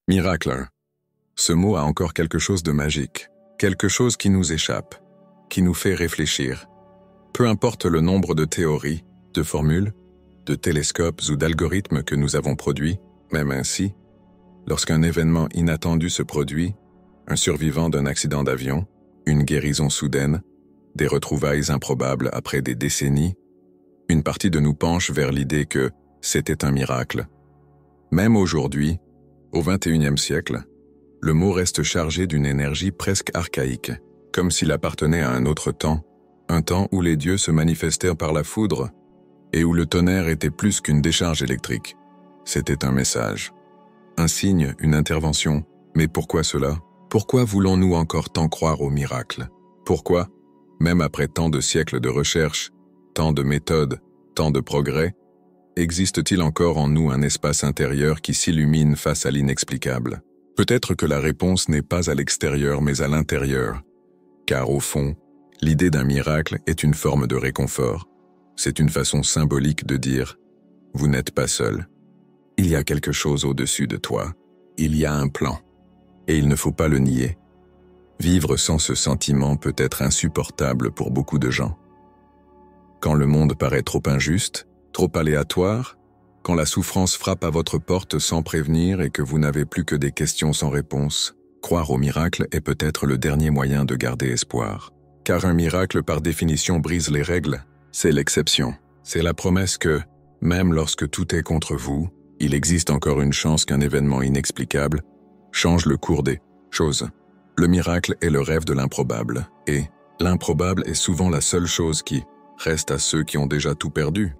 Miracle. Ce mot a encore quelque chose de magique, quelque chose qui nous échappe, qui nous fait réfléchir. Peu importe le nombre de théories, de formules, de télescopes ou d'algorithmes que nous avons produits, même ainsi, lorsqu'un événement inattendu se produit, un survivant d'un accident d'avion, une guérison soudaine, des retrouvailles improbables après des décennies, une partie de nous penche vers l'idée que c'était un miracle. Même aujourd'hui, au XXIe siècle, le mot reste chargé d'une énergie presque archaïque, comme s'il appartenait à un autre temps, un temps où les dieux se manifestèrent par la foudre et où le tonnerre était plus qu'une décharge électrique. C'était un message, un signe, une intervention. Mais pourquoi cela? Pourquoi voulons-nous encore tant croire au miracle? Pourquoi, même après tant de siècles de recherche, tant de méthodes, tant de progrès, existe-t-il encore en nous un espace intérieur qui s'illumine face à l'inexplicable? Peut-être que la réponse n'est pas à l'extérieur mais à l'intérieur, car au fond, l'idée d'un miracle est une forme de réconfort. C'est une façon symbolique de dire « vous n'êtes pas seul ». Il y a quelque chose au-dessus de toi, il y a un plan, et il ne faut pas le nier. Vivre sans ce sentiment peut être insupportable pour beaucoup de gens. Quand le monde paraît trop injuste, trop aléatoire, quand la souffrance frappe à votre porte sans prévenir et que vous n'avez plus que des questions sans réponse, croire au miracle est peut-être le dernier moyen de garder espoir. Car un miracle par définition brise les règles, c'est l'exception. C'est la promesse que, même lorsque tout est contre vous, il existe encore une chance qu'un événement inexplicable change le cours des choses. Le miracle est le rêve de l'improbable, et l'improbable est souvent la seule chose qui reste à ceux qui ont déjà tout perdu.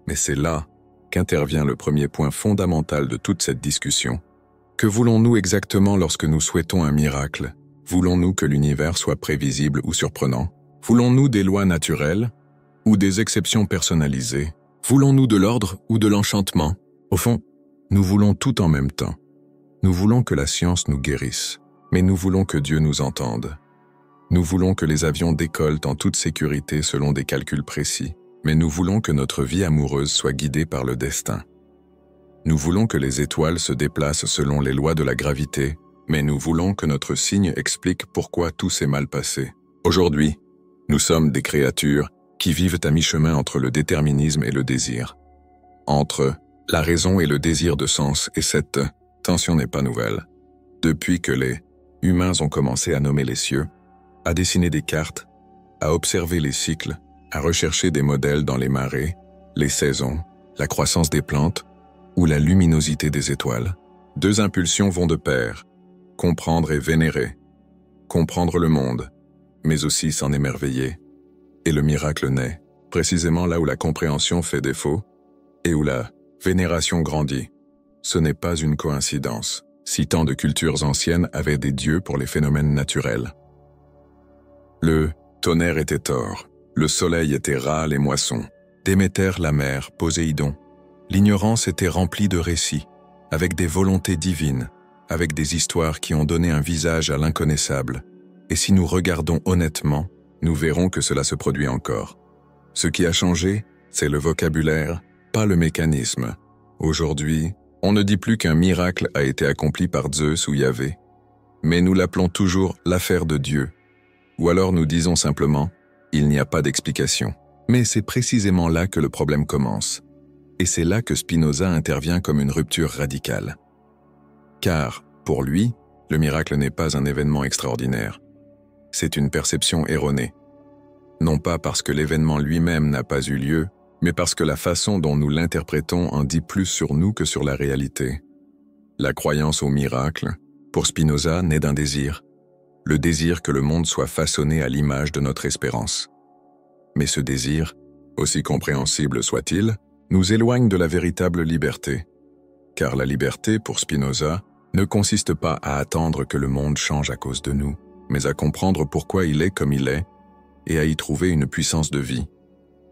Mais c'est là qu'intervient le premier point fondamental de toute cette discussion. Que voulons-nous exactement lorsque nous souhaitons un miracle? Voulons-nous que l'univers soit prévisible ou surprenant? Voulons-nous des lois naturelles ou des exceptions personnalisées? Voulons-nous de l'ordre ou de l'enchantement? Au fond, nous voulons tout en même temps. Nous voulons que la science nous guérisse, mais nous voulons que Dieu nous entende. Nous voulons que les avions décollent en toute sécurité selon des calculs précis, mais nous voulons que notre vie amoureuse soit guidée par le destin. Nous voulons que les étoiles se déplacent selon les lois de la gravité, mais nous voulons que notre signe explique pourquoi tout s'est mal passé. Aujourd'hui, nous sommes des créatures qui vivent à mi-chemin entre le déterminisme et le désir. Entre la raison et le désir de sens, et cette tension n'est pas nouvelle. Depuis que les humains ont commencé à nommer les cieux, à dessiner des cartes, à observer les cycles, à rechercher des modèles dans les marées, les saisons, la croissance des plantes ou la luminosité des étoiles. Deux impulsions vont de pair, comprendre et vénérer, comprendre le monde, mais aussi s'en émerveiller. Et le miracle naît, précisément là où la compréhension fait défaut et où la vénération grandit. Ce n'est pas une coïncidence, si tant de cultures anciennes avaient des dieux pour les phénomènes naturels. Le tonnerre était Thor, le soleil était Ra les moissons, Déméter la mer, Poséidon. L'ignorance était remplie de récits, avec des volontés divines, avec des histoires qui ont donné un visage à l'inconnaissable. Et si nous regardons honnêtement, nous verrons que cela se produit encore. Ce qui a changé, c'est le vocabulaire, pas le mécanisme. Aujourd'hui, on ne dit plus qu'un miracle a été accompli par Zeus ou Yahvé, mais nous l'appelons toujours l'affaire de Dieu. Ou alors nous disons simplement « il n'y a pas d'explication ». Mais c'est précisément là que le problème commence. Et c'est là que Spinoza intervient comme une rupture radicale. Car, pour lui, le miracle n'est pas un événement extraordinaire. C'est une perception erronée. Non pas parce que l'événement lui-même n'a pas eu lieu, mais parce que la façon dont nous l'interprétons en dit plus sur nous que sur la réalité. La croyance au miracle, pour Spinoza, naît d'un désir. Le désir que le monde soit façonné à l'image de notre espérance. Mais ce désir, aussi compréhensible soit-il, nous éloigne de la véritable liberté. Car la liberté, pour Spinoza, ne consiste pas à attendre que le monde change à cause de nous, mais à comprendre pourquoi il est comme il est, et à y trouver une puissance de vie.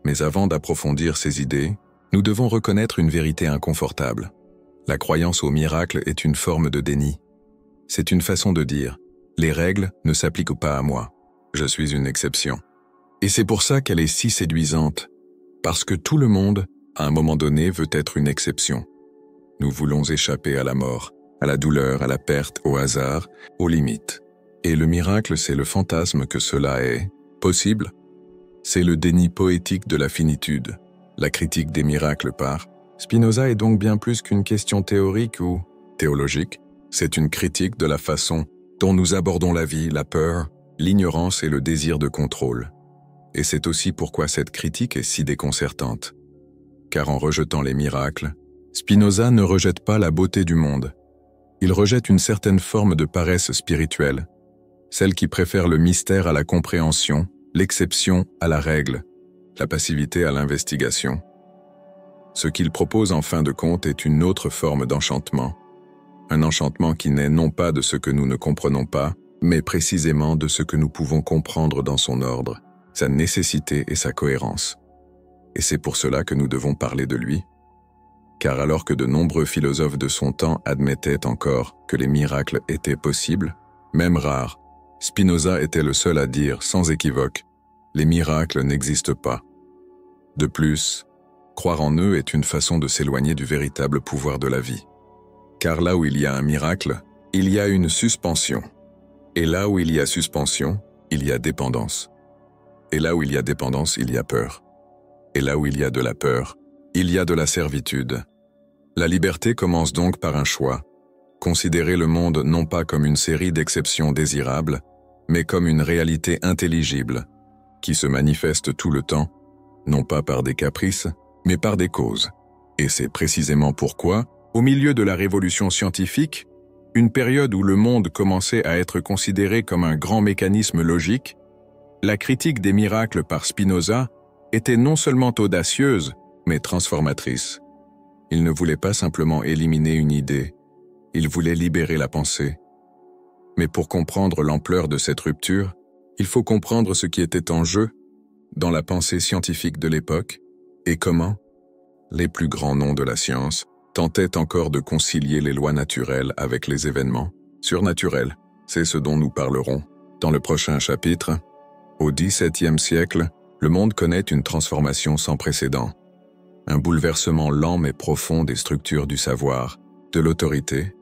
Mais avant d'approfondir ces idées, nous devons reconnaître une vérité inconfortable. La croyance au miracle est une forme de déni. C'est une façon de dire « les règles ne s'appliquent pas à moi, je suis une exception ». Et c'est pour ça qu'elle est si séduisante, parce que tout le monde, à un moment donné, veut être une exception. Nous voulons échapper à la mort, à la douleur, à la perte, au hasard, aux limites. Et le miracle, c'est le fantasme que cela est possible. C'est le déni poétique de la finitude. La critique des miracles par Spinoza est donc bien plus qu'une question théorique ou théologique. C'est une critique de la façon dont nous abordons la vie, la peur, l'ignorance et le désir de contrôle. Et c'est aussi pourquoi cette critique est si déconcertante. Car en rejetant les miracles, Spinoza ne rejette pas la beauté du monde. Il rejette une certaine forme de paresse spirituelle, celle qui préfère le mystère à la compréhension, l'exception à la règle, la passivité à l'investigation. Ce qu'il propose en fin de compte est une autre forme d'enchantement. Un enchantement qui naît non pas de ce que nous ne comprenons pas, mais précisément de ce que nous pouvons comprendre dans son ordre, sa nécessité et sa cohérence. Et c'est pour cela que nous devons parler de lui. Car alors que de nombreux philosophes de son temps admettaient encore que les miracles étaient possibles, même rares, Spinoza était le seul à dire, sans équivoque, « Les miracles n'existent pas ». De plus, croire en eux est une façon de s'éloigner du véritable pouvoir de la vie. Car là où il y a un miracle, il y a une suspension. Et là où il y a suspension, il y a dépendance. Et là où il y a dépendance, il y a peur. Et là où il y a de la peur, il y a de la servitude. La liberté commence donc par un choix. Considérer le monde non pas comme une série d'exceptions désirables, mais comme une réalité intelligible, qui se manifeste tout le temps, non pas par des caprices, mais par des causes. Et c'est précisément pourquoi, au milieu de la révolution scientifique, une période où le monde commençait à être considéré comme un grand mécanisme logique, la critique des miracles par Spinoza était non seulement audacieuse, mais transformatrice. Il ne voulait pas simplement éliminer une idée, il voulait libérer la pensée. Mais pour comprendre l'ampleur de cette rupture, il faut comprendre ce qui était en jeu dans la pensée scientifique de l'époque et comment les plus grands noms de la science tentaient encore de concilier les lois naturelles avec les événements surnaturels. C'est ce dont nous parlerons dans le prochain chapitre. Au XVIIe siècle, le monde connaît une transformation sans précédent. Un bouleversement lent mais profond des structures du savoir, de l'autorité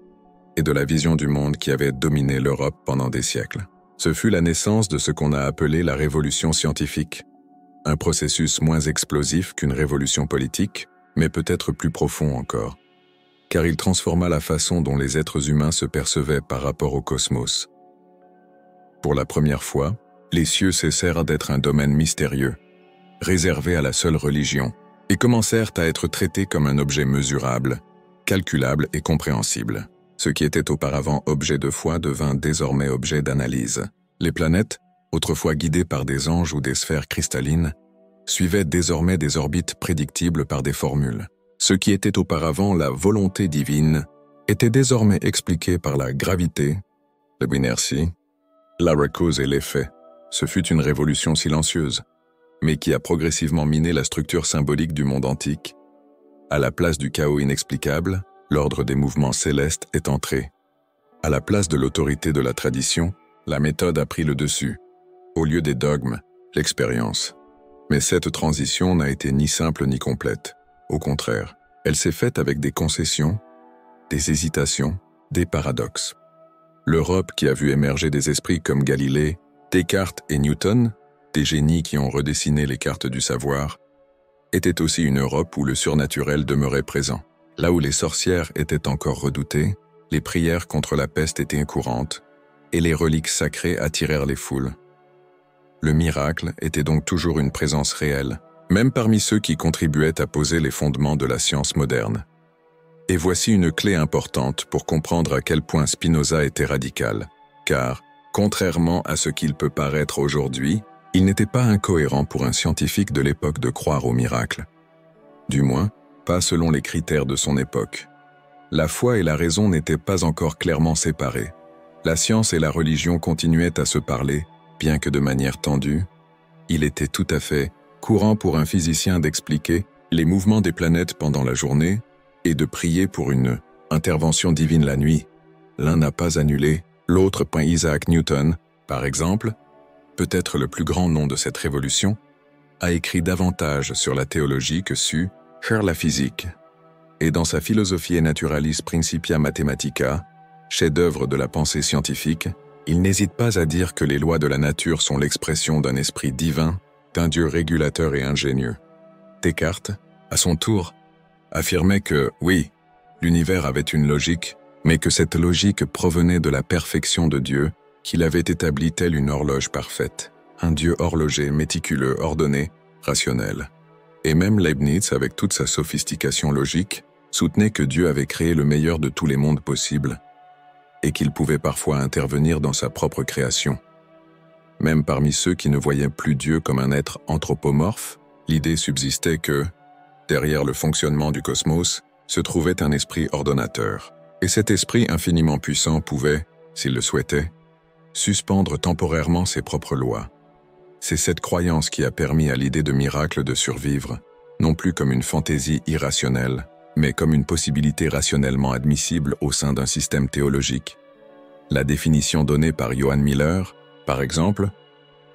et de la vision du monde qui avait dominé l'Europe pendant des siècles. Ce fut la naissance de ce qu'on a appelé la révolution scientifique, un processus moins explosif qu'une révolution politique, mais peut-être plus profond encore, car il transforma la façon dont les êtres humains se percevaient par rapport au cosmos. Pour la première fois, les cieux cessèrent d'être un domaine mystérieux, réservé à la seule religion, et commencèrent à être traités comme un objet mesurable, calculable et compréhensible. Ce qui était auparavant objet de foi devint désormais objet d'analyse. Les planètes, autrefois guidées par des anges ou des sphères cristallines, suivaient désormais des orbites prédictibles par des formules. Ce qui était auparavant la volonté divine était désormais expliqué par la gravité, l'inertie, la cause et l'effet. Ce fut une révolution silencieuse, mais qui a progressivement miné la structure symbolique du monde antique. À la place du chaos inexplicable, l'ordre des mouvements célestes est entré. À la place de l'autorité de la tradition, la méthode a pris le dessus. Au lieu des dogmes, l'expérience. Mais cette transition n'a été ni simple ni complète. Au contraire, elle s'est faite avec des concessions, des hésitations, des paradoxes. L'Europe qui a vu émerger des esprits comme Galilée, Descartes et Newton, des génies qui ont redessiné les cartes du savoir, était aussi une Europe où le surnaturel demeurait présent. Là où les sorcières étaient encore redoutées, les prières contre la peste étaient courantes, et les reliques sacrées attirèrent les foules. Le miracle était donc toujours une présence réelle, même parmi ceux qui contribuaient à poser les fondements de la science moderne. Et voici une clé importante pour comprendre à quel point Spinoza était radical, car, contrairement à ce qu'il peut paraître aujourd'hui, il n'était pas incohérent pour un scientifique de l'époque de croire au miracle. Du moins, pas selon les critères de son époque. La foi et la raison n'étaient pas encore clairement séparées. La science et la religion continuaient à se parler, bien que de manière tendue. Il était tout à fait courant pour un physicien d'expliquer les mouvements des planètes pendant la journée et de prier pour une intervention divine la nuit. L'un n'a pas annulé l'autre. Isaac Newton, par exemple, peut-être le plus grand nom de cette révolution, a écrit davantage sur la théologie que sur la physique. Et dans sa Philosophiae Naturalis Principia Mathematica, chef-d'œuvre de la pensée scientifique, il n'hésite pas à dire que les lois de la nature sont l'expression d'un esprit divin, d'un Dieu régulateur et ingénieux. Descartes, à son tour, affirmait que, oui, l'univers avait une logique, mais que cette logique provenait de la perfection de Dieu, qu'il avait établie telle une horloge parfaite, un Dieu horloger, méticuleux, ordonné, rationnel. Et même Leibniz, avec toute sa sophistication logique, soutenait que Dieu avait créé le meilleur de tous les mondes possibles, et qu'il pouvait parfois intervenir dans sa propre création. Même parmi ceux qui ne voyaient plus Dieu comme un être anthropomorphe, l'idée subsistait que, derrière le fonctionnement du cosmos, se trouvait un esprit ordonnateur. Et cet esprit infiniment puissant pouvait, s'il le souhaitait, suspendre temporairement ses propres lois. C'est cette croyance qui a permis à l'idée de miracle de survivre, non plus comme une fantaisie irrationnelle, mais comme une possibilité rationnellement admissible au sein d'un système théologique. La définition donnée par Johann Miller, par exemple,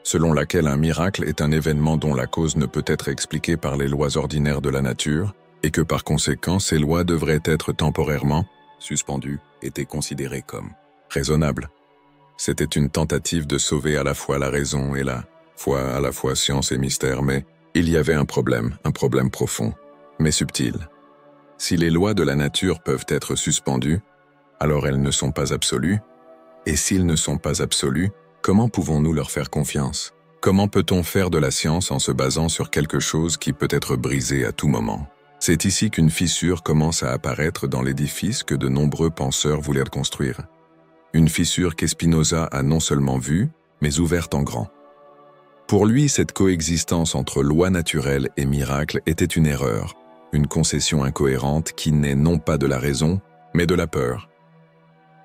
selon laquelle un miracle est un événement dont la cause ne peut être expliquée par les lois ordinaires de la nature, et que par conséquent ces lois devraient être temporairement suspendues, était considérée comme raisonnable. C'était une tentative de sauver à la fois la raison et la foi, à la fois science et mystère, mais il y avait un problème profond, mais subtil. Si les lois de la nature peuvent être suspendues, alors elles ne sont pas absolues, et s'ils ne sont pas absolus, comment pouvons-nous leur faire confiance? Comment peut-on faire de la science en se basant sur quelque chose qui peut être brisé à tout moment? C'est ici qu'une fissure commence à apparaître dans l'édifice que de nombreux penseurs voulaient construire. Une fissure qu'Spinoza a non seulement vue, mais ouverte en grand. Pour lui, cette coexistence entre loi naturelle et miracle était une erreur, une concession incohérente qui naît non pas de la raison, mais de la peur.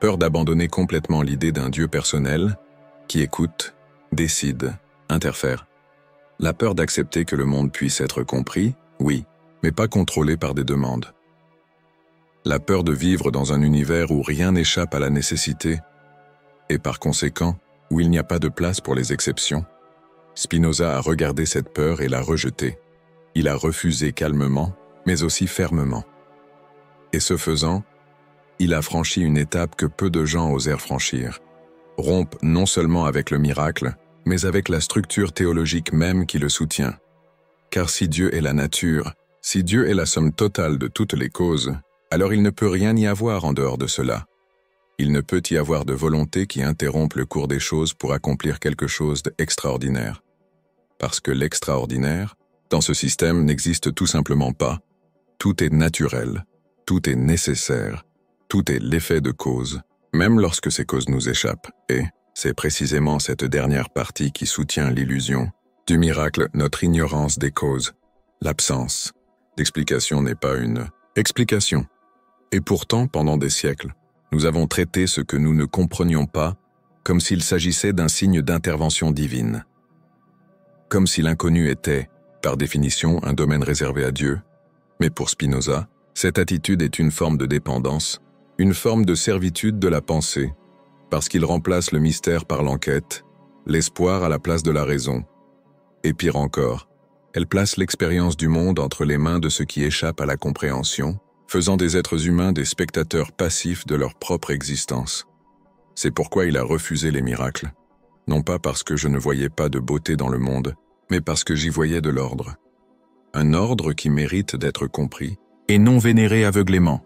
Peur d'abandonner complètement l'idée d'un Dieu personnel, qui écoute, décide, interfère. La peur d'accepter que le monde puisse être compris, oui, mais pas contrôlé par des demandes. La peur de vivre dans un univers où rien n'échappe à la nécessité, et par conséquent, où il n'y a pas de place pour les exceptions. Spinoza a regardé cette peur et l'a rejetée. Il a refusé calmement, mais aussi fermement. Et ce faisant, il a franchi une étape que peu de gens osèrent franchir. Rompre non seulement avec le miracle, mais avec la structure théologique même qui le soutient. Car si Dieu est la nature, si Dieu est la somme totale de toutes les causes, alors il ne peut rien y avoir en dehors de cela. Il ne peut y avoir de volonté qui interrompe le cours des choses pour accomplir quelque chose d'extraordinaire. Parce que l'extraordinaire, dans ce système, n'existe tout simplement pas. Tout est naturel, tout est nécessaire, tout est l'effet de cause, même lorsque ces causes nous échappent. Et c'est précisément cette dernière partie qui soutient l'illusion du miracle, notre ignorance des causes. L'absence d'explication n'est pas une explication. Et pourtant, pendant des siècles, nous avons traité ce que nous ne comprenions pas comme s'il s'agissait d'un signe d'intervention divine. Comme si l'inconnu était, par définition, un domaine réservé à Dieu. Mais pour Spinoza, cette attitude est une forme de dépendance, une forme de servitude de la pensée, parce qu'il remplace le mystère par l'enquête, l'espoir à la place de la raison. Et pire encore, elle place l'expérience du monde entre les mains de ceux qui échappent à la compréhension, faisant des êtres humains des spectateurs passifs de leur propre existence. C'est pourquoi il a refusé les miracles, non pas parce que je ne voyais pas de beauté dans le monde, mais parce que j'y voyais de l'ordre. Un ordre qui mérite d'être compris, et non vénéré aveuglément.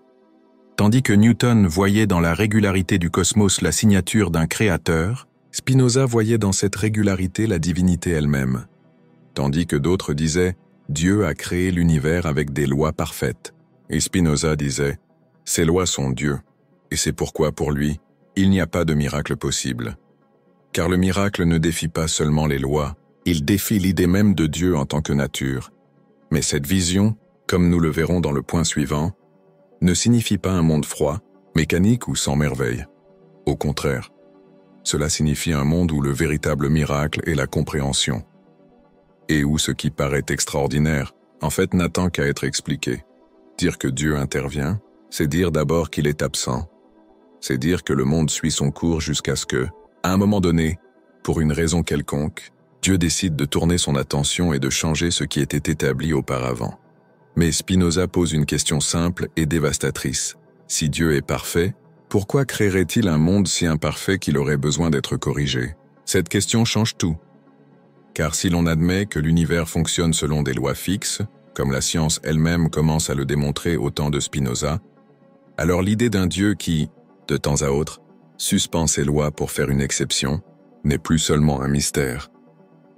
Tandis que Newton voyait dans la régularité du cosmos la signature d'un créateur, Spinoza voyait dans cette régularité la divinité elle-même. Tandis que d'autres disaient « Dieu a créé l'univers avec des lois parfaites ». Et Spinoza disait « Ces lois sont Dieu, et c'est pourquoi pour lui, il n'y a pas de miracle possible. » Car le miracle ne défie pas seulement les lois, il défie l'idée même de Dieu en tant que nature. Mais cette vision, comme nous le verrons dans le point suivant, ne signifie pas un monde froid, mécanique ou sans merveille. Au contraire, cela signifie un monde où le véritable miracle est la compréhension, et où ce qui paraît extraordinaire, en fait n'attend qu'à être expliqué. Dire que Dieu intervient, c'est dire d'abord qu'il est absent. C'est dire que le monde suit son cours jusqu'à ce que, à un moment donné, pour une raison quelconque, Dieu décide de tourner son attention et de changer ce qui était établi auparavant. Mais Spinoza pose une question simple et dévastatrice. Si Dieu est parfait, Pourquoi créerait-il un monde si imparfait qu'il aurait besoin d'être corrigé? Cette question change tout. Car si l'on admet que l'univers fonctionne selon des lois fixes, comme la science elle-même commence à le démontrer au temps de Spinoza, alors l'idée d'un Dieu qui, de temps à autre, suspend ses lois pour faire une exception, n'est plus seulement un mystère.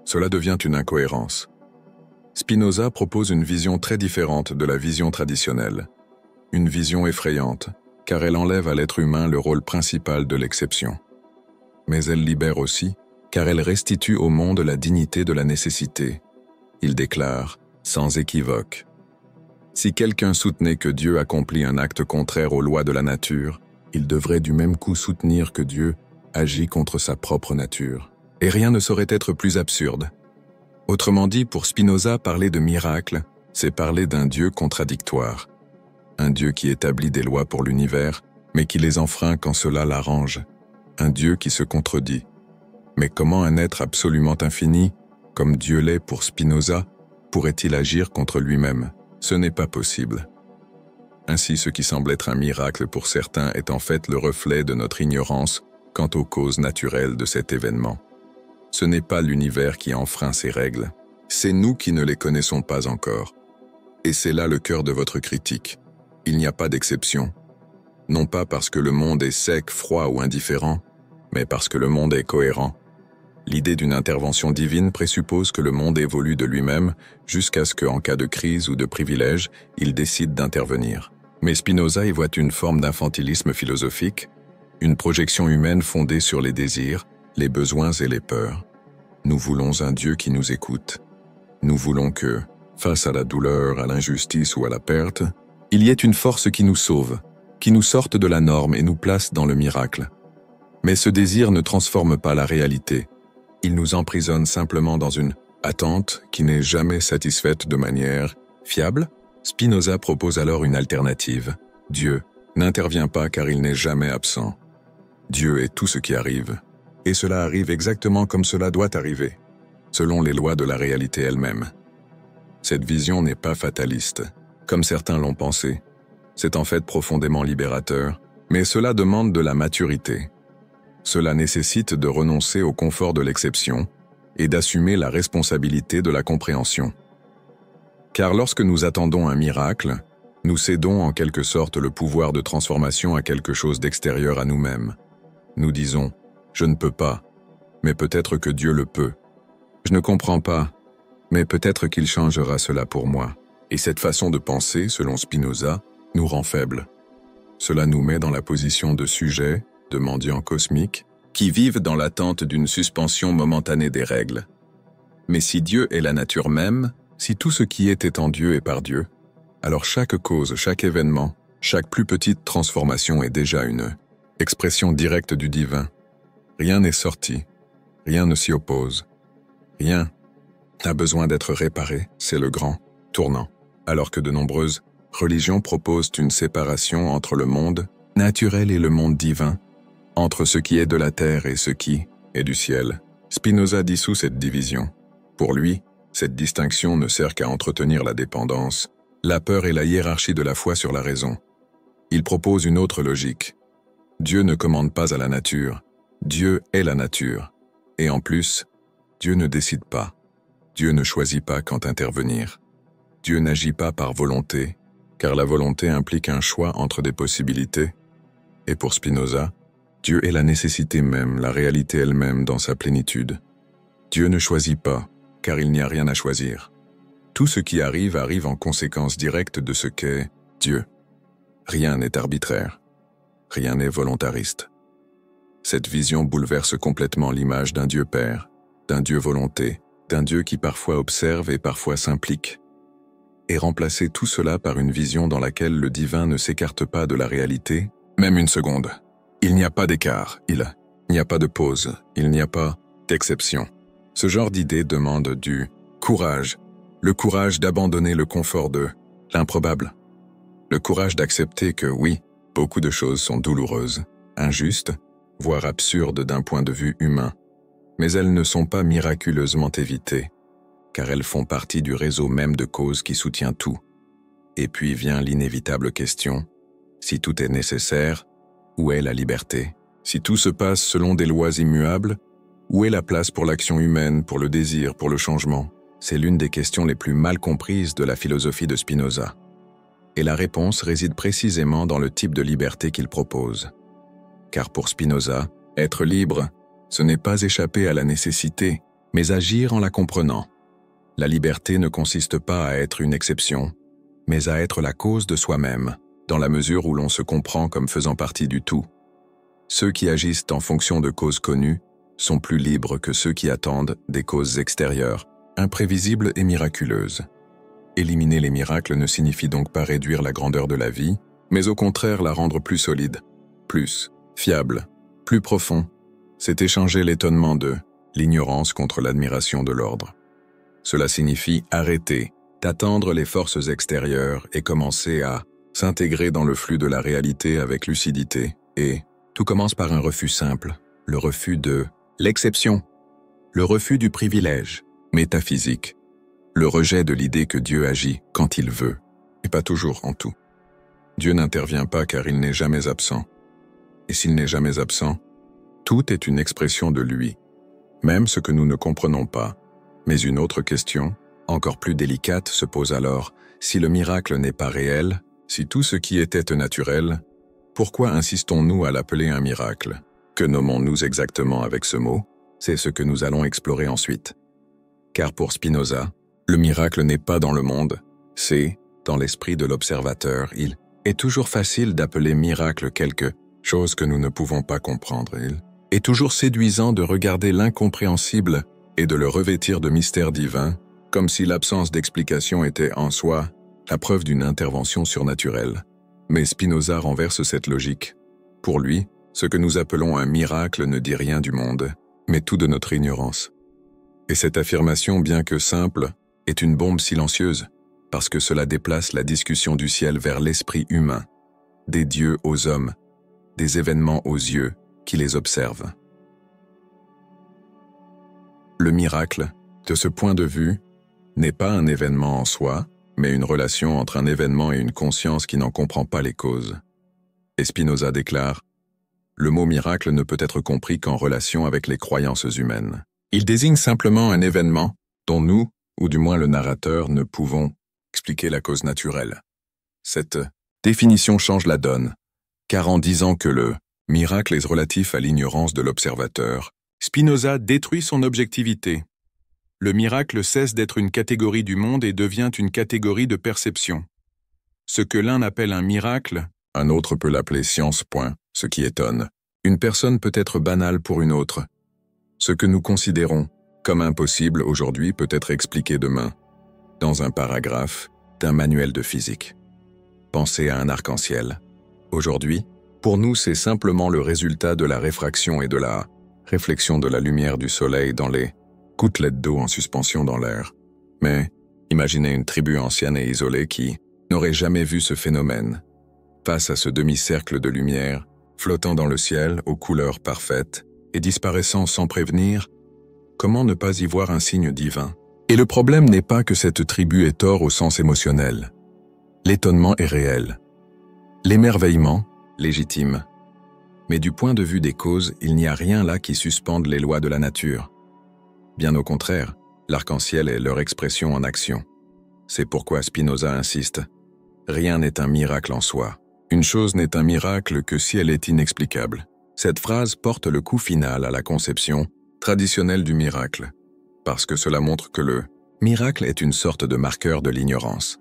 Cela devient une incohérence. Spinoza propose une vision très différente de la vision traditionnelle. Une vision effrayante, car elle enlève à l'être humain le rôle principal de l'exception. Mais elle libère aussi, car elle restitue au monde la dignité de la nécessité. Il déclare, sans équivoque, « Si quelqu'un soutenait que Dieu accomplit un acte contraire aux lois de la nature, il devrait du même coup soutenir que Dieu agit contre sa propre nature. Et rien ne saurait être plus absurde. » Autrement dit, pour Spinoza, parler de miracle, c'est parler d'un Dieu contradictoire. Un Dieu qui établit des lois pour l'univers, mais qui les enfreint quand cela l'arrange. Un Dieu qui se contredit. Mais comment un être absolument infini, comme Dieu l'est pour Spinoza, pourrait-il agir contre lui-même? Ce n'est pas possible. Ainsi, ce qui semble être un miracle pour certains est en fait le reflet de notre ignorance quant aux causes naturelles de cet événement. Ce n'est pas l'univers qui enfreint ces règles, c'est nous qui ne les connaissons pas encore. Et c'est là le cœur de votre critique. Il n'y a pas d'exception. Non pas parce que le monde est sec, froid ou indifférent, mais parce que le monde est cohérent. L'idée d'une intervention divine présuppose que le monde évolue de lui-même jusqu'à ce qu'en cas de crise ou de privilège, il décide d'intervenir. Mais Spinoza y voit une forme d'infantilisme philosophique, une projection humaine fondée sur les désirs, les besoins et les peurs. Nous voulons un Dieu qui nous écoute. Nous voulons que, face à la douleur, à l'injustice ou à la perte, il y ait une force qui nous sauve, qui nous sorte de la norme et nous place dans le miracle. Mais ce désir ne transforme pas la réalité. Il nous emprisonne simplement dans une attente qui n'est jamais satisfaite de manière fiable. Spinoza propose alors une alternative. Dieu n'intervient pas car il n'est jamais absent. Dieu est tout ce qui arrive. Et cela arrive exactement comme cela doit arriver, selon les lois de la réalité elle-même. Cette vision n'est pas fataliste, comme certains l'ont pensé. C'est en fait profondément libérateur, mais cela demande de la maturité. Cela nécessite de renoncer au confort de l'exception et d'assumer la responsabilité de la compréhension. Car lorsque nous attendons un miracle, nous cédons en quelque sorte le pouvoir de transformation à quelque chose d'extérieur à nous-mêmes. Nous disons « Je ne peux pas, mais peut-être que Dieu le peut. Je ne comprends pas, mais peut-être qu'il changera cela pour moi. » Et cette façon de penser, selon Spinoza, nous rend faibles. Cela nous met dans la position de sujets, de mendiants cosmiques, qui vivent dans l'attente d'une suspension momentanée des règles. Mais si Dieu est la nature même, si tout ce qui est en Dieu et par Dieu, alors chaque cause, chaque événement, chaque plus petite transformation est déjà une expression directe du divin. Rien n'est sorti, rien ne s'y oppose. Rien n'a besoin d'être réparé, c'est le grand tournant. Alors que de nombreuses religions proposent une séparation entre le monde naturel et le monde divin, entre ce qui est de la terre et ce qui est du ciel. Spinoza dissout cette division. Pour lui, cette distinction ne sert qu'à entretenir la dépendance, la peur et la hiérarchie de la foi sur la raison. Il propose une autre logique. Dieu ne commande pas à la nature, Dieu est la nature. Et en plus, Dieu ne décide pas. Dieu ne choisit pas quand intervenir. Dieu n'agit pas par volonté, car la volonté implique un choix entre des possibilités. Et pour Spinoza, Dieu est la nécessité même, la réalité elle-même dans sa plénitude. Dieu ne choisit pas, car il n'y a rien à choisir. Tout ce qui arrive arrive en conséquence directe de ce qu'est Dieu. Rien n'est arbitraire, rien n'est volontariste. Cette vision bouleverse complètement l'image d'un Dieu Père, d'un Dieu volonté, d'un Dieu qui parfois observe et parfois s'implique. Et remplacer tout cela par une vision dans laquelle le divin ne s'écarte pas de la réalité, même une seconde. Il n'y a pas d'écart, il n'y a pas de pause, il n'y a pas d'exception. Ce genre d'idée demande du courage, le courage d'abandonner le confort de l'improbable, le courage d'accepter que oui, beaucoup de choses sont douloureuses, injustes, voire absurdes d'un point de vue humain, mais elles ne sont pas miraculeusement évitées, car elles font partie du réseau même de causes qui soutient tout. Et puis vient l'inévitable question, si tout est nécessaire, Où est la liberté? Si tout se passe selon des lois immuables, où est la place pour l'action humaine, pour le désir, pour le changement? C'est l'une des questions les plus mal comprises de la philosophie de Spinoza. Et la réponse réside précisément dans le type de liberté qu'il propose. Car pour Spinoza, être libre, ce n'est pas échapper à la nécessité, mais agir en la comprenant. La liberté ne consiste pas à être une exception, mais à être la cause de soi-même, dans la mesure où l'on se comprend comme faisant partie du tout. Ceux qui agissent en fonction de causes connues sont plus libres que ceux qui attendent des causes extérieures, imprévisibles et miraculeuses. Éliminer les miracles ne signifie donc pas réduire la grandeur de la vie, mais au contraire la rendre plus solide, plus fiable, plus profond. C'est échanger l'étonnement de l'ignorance contre l'admiration de l'ordre. Cela signifie arrêter d'attendre les forces extérieures et commencer à s'intégrer dans le flux de la réalité avec lucidité. Et tout commence par un refus simple, le refus de l'exception, le refus du privilège métaphysique, le rejet de l'idée que Dieu agit quand il veut, et pas toujours en tout. Dieu n'intervient pas car il n'est jamais absent. Et s'il n'est jamais absent, tout est une expression de lui, même ce que nous ne comprenons pas. Mais une autre question, encore plus délicate, se pose alors. Si le miracle n'est pas réel, si tout ce qui était naturel, pourquoi insistons-nous à l'appeler un miracle? Que nommons-nous exactement avec ce mot? C'est ce que nous allons explorer ensuite. Car pour Spinoza, le miracle n'est pas dans le monde, c'est dans l'esprit de l'observateur. Il est toujours facile d'appeler miracle quelque chose que nous ne pouvons pas comprendre. Il est toujours séduisant de regarder l'incompréhensible et de le revêtir de mystère divin, comme si l'absence d'explication était en soi la preuve d'une intervention surnaturelle. Mais Spinoza renverse cette logique. Pour lui, ce que nous appelons un miracle ne dit rien du monde, mais tout de notre ignorance. Et cette affirmation, bien que simple, est une bombe silencieuse, parce que cela déplace la discussion du ciel vers l'esprit humain, des dieux aux hommes, des événements aux yeux qui les observent. Le miracle, de ce point de vue, n'est pas un événement en soi, mais une relation entre un événement et une conscience qui n'en comprend pas les causes. Et Spinoza déclare « Le mot miracle ne peut être compris qu'en relation avec les croyances humaines. Il désigne simplement un événement dont nous, ou du moins le narrateur, ne pouvons expliquer la cause naturelle. Cette définition change la donne, car en disant que le miracle est relatif à l'ignorance de l'observateur, Spinoza détruit son objectivité. Le miracle cesse d'être une catégorie du monde et devient une catégorie de perception. Ce que l'un appelle un miracle, un autre peut l'appeler science. Ce qui étonne. Une personne peut être banale pour une autre. Ce que nous considérons comme impossible aujourd'hui peut être expliqué demain, dans un paragraphe d'un manuel de physique. Pensez à un arc-en-ciel. Aujourd'hui, pour nous, c'est simplement le résultat de la réfraction et de la réflexion de la lumière du soleil dans les gouttelettes d'eau en suspension dans l'air. Mais imaginez une tribu ancienne et isolée qui n'aurait jamais vu ce phénomène. Face à ce demi-cercle de lumière, flottant dans le ciel aux couleurs parfaites et disparaissant sans prévenir, comment ne pas y voir un signe divin? Et le problème n'est pas que cette tribu ait tort au sens émotionnel. L'étonnement est réel. L'émerveillement, légitime. Mais du point de vue des causes, il n'y a rien là qui suspende les lois de la nature. Bien au contraire, l'arc-en-ciel est leur expression en action. C'est pourquoi Spinoza insiste. Rien n'est un miracle en soi. Une chose n'est un miracle que si elle est inexplicable. Cette phrase porte le coup final à la conception traditionnelle du miracle, parce que cela montre que le miracle est une sorte de marqueur de l'ignorance.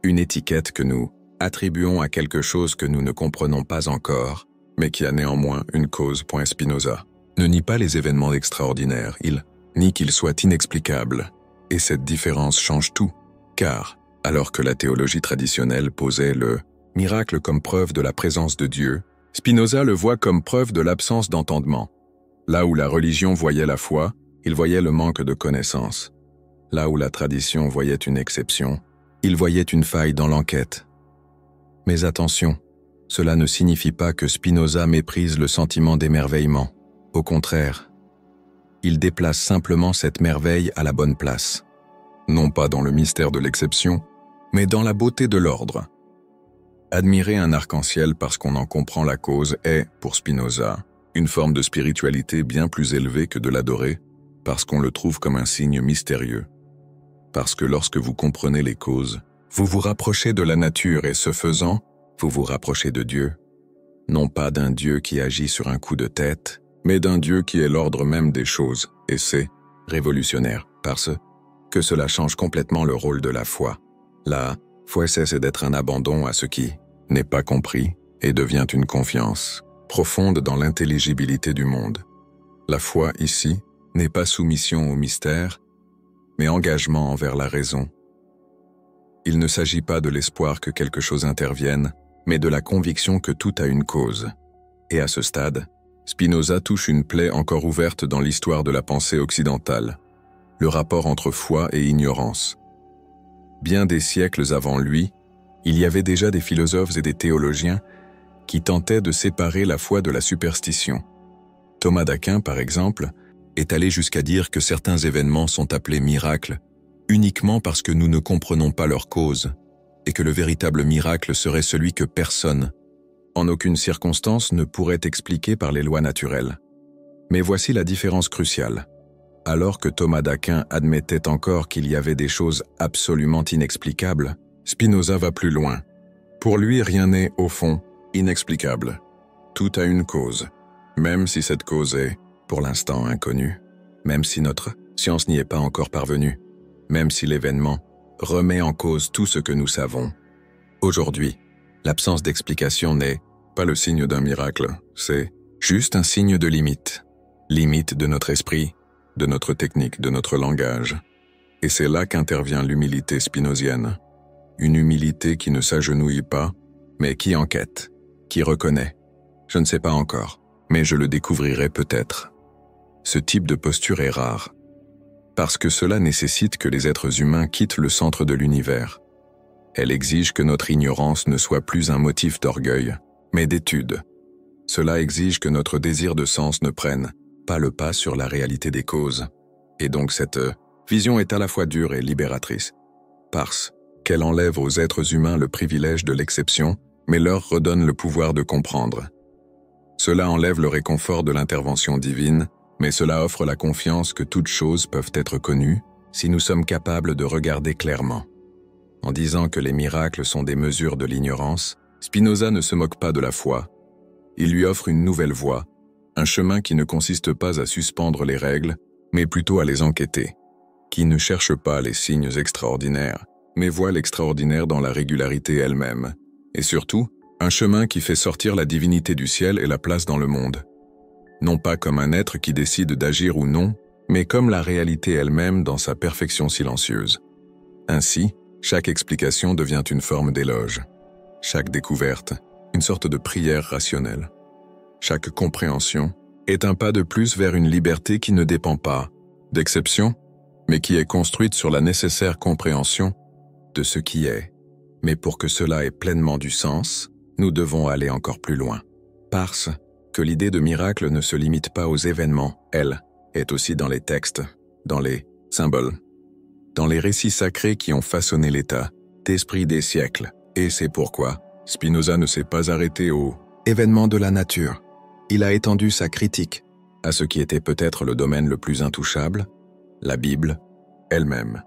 Une étiquette que nous attribuons à quelque chose que nous ne comprenons pas encore, mais qui a néanmoins une cause. Spinoza ne nie pas les événements extraordinaires, il nie qu'ils soient inexplicables. Et cette différence change tout, car, alors que la théologie traditionnelle posait le miracle comme preuve de la présence de Dieu, Spinoza le voit comme preuve de l'absence d'entendement. Là où la religion voyait la foi, il voyait le manque de connaissance. Là où la tradition voyait une exception, il voyait une faille dans l'enquête. Mais attention, cela ne signifie pas que Spinoza méprise le sentiment d'émerveillement. Au contraire, il déplace simplement cette merveille à la bonne place. Non pas dans le mystère de l'exception, mais dans la beauté de l'ordre. Admirer un arc-en-ciel parce qu'on en comprend la cause est, pour Spinoza, une forme de spiritualité bien plus élevée que de l'adorer, parce qu'on le trouve comme un signe mystérieux. Parce que lorsque vous comprenez les causes, vous vous rapprochez de la nature et ce faisant, vous vous rapprochez de Dieu. Non pas d'un Dieu qui agit sur un coup de tête, mais d'un Dieu qui est l'ordre même des choses, et c'est révolutionnaire, parce que cela change complètement le rôle de la foi. La foi cesse d'être un abandon à ce qui n'est pas compris et devient une confiance profonde dans l'intelligibilité du monde. La foi ici n'est pas soumission au mystère, mais engagement envers la raison. Il ne s'agit pas de l'espoir que quelque chose intervienne, mais de la conviction que tout a une cause. Et à ce stade, Spinoza touche une plaie encore ouverte dans l'histoire de la pensée occidentale, le rapport entre foi et ignorance. Bien des siècles avant lui, il y avait déjà des philosophes et des théologiens qui tentaient de séparer la foi de la superstition. Thomas d'Aquin, par exemple, est allé jusqu'à dire que certains événements sont appelés miracles uniquement parce que nous ne comprenons pas leur cause, et que le véritable miracle serait celui que personne, en aucune circonstance, ne pourrait expliquer par les lois naturelles. Mais voici la différence cruciale. Alors que Thomas d'Aquin admettait encore qu'il y avait des choses absolument inexplicables, Spinoza va plus loin. Pour lui, rien n'est, au fond, inexplicable. Tout a une cause, même si cette cause est, pour l'instant, inconnue, même si notre science n'y est pas encore parvenue, même si l'événement remet en cause tout ce que nous savons. Aujourd'hui, l'absence d'explication n'est pas le signe d'un miracle, c'est juste un signe de limite. Limite de notre esprit, de notre technique, de notre langage. Et c'est là qu'intervient l'humilité spinozienne. Une humilité qui ne s'agenouille pas, mais qui enquête, qui reconnaît. Je ne sais pas encore, mais je le découvrirai peut-être. Ce type de posture est rare, parce que cela nécessite que les êtres humains quittent le centre de l'univers. Elle exige que notre ignorance ne soit plus un motif d'orgueil, mais d'étude. Cela exige que notre désir de sens ne prenne pas le pas sur la réalité des causes. Et donc cette vision est à la fois dure et libératrice, parce qu'elle enlève aux êtres humains le privilège de l'exception, mais leur redonne le pouvoir de comprendre. Cela enlève le réconfort de l'intervention divine, mais cela offre la confiance que toutes choses peuvent être connues si nous sommes capables de regarder clairement. En disant que les miracles sont des mesures de l'ignorance, Spinoza ne se moque pas de la foi. Il lui offre une nouvelle voie, un chemin qui ne consiste pas à suspendre les règles, mais plutôt à les enquêter, qui ne cherche pas les signes extraordinaires, mais voit l'extraordinaire dans la régularité elle-même, et surtout, un chemin qui fait sortir la divinité du ciel et la place dans le monde. Non pas comme un être qui décide d'agir ou non, mais comme la réalité elle-même dans sa perfection silencieuse. Ainsi, chaque explication devient une forme d'éloge. Chaque découverte, une sorte de prière rationnelle. Chaque compréhension est un pas de plus vers une liberté qui ne dépend pas d'exception, mais qui est construite sur la nécessaire compréhension de ce qui est. Mais pour que cela ait pleinement du sens, nous devons aller encore plus loin. Parce que l'idée de miracle ne se limite pas aux événements, elle est aussi dans les textes, dans les symboles, dans les récits sacrés qui ont façonné l'état d'esprit des siècles. Et c'est pourquoi Spinoza ne s'est pas arrêté aux événements de la nature. Il a étendu sa critique à ce qui était peut-être le domaine le plus intouchable, la Bible elle-même.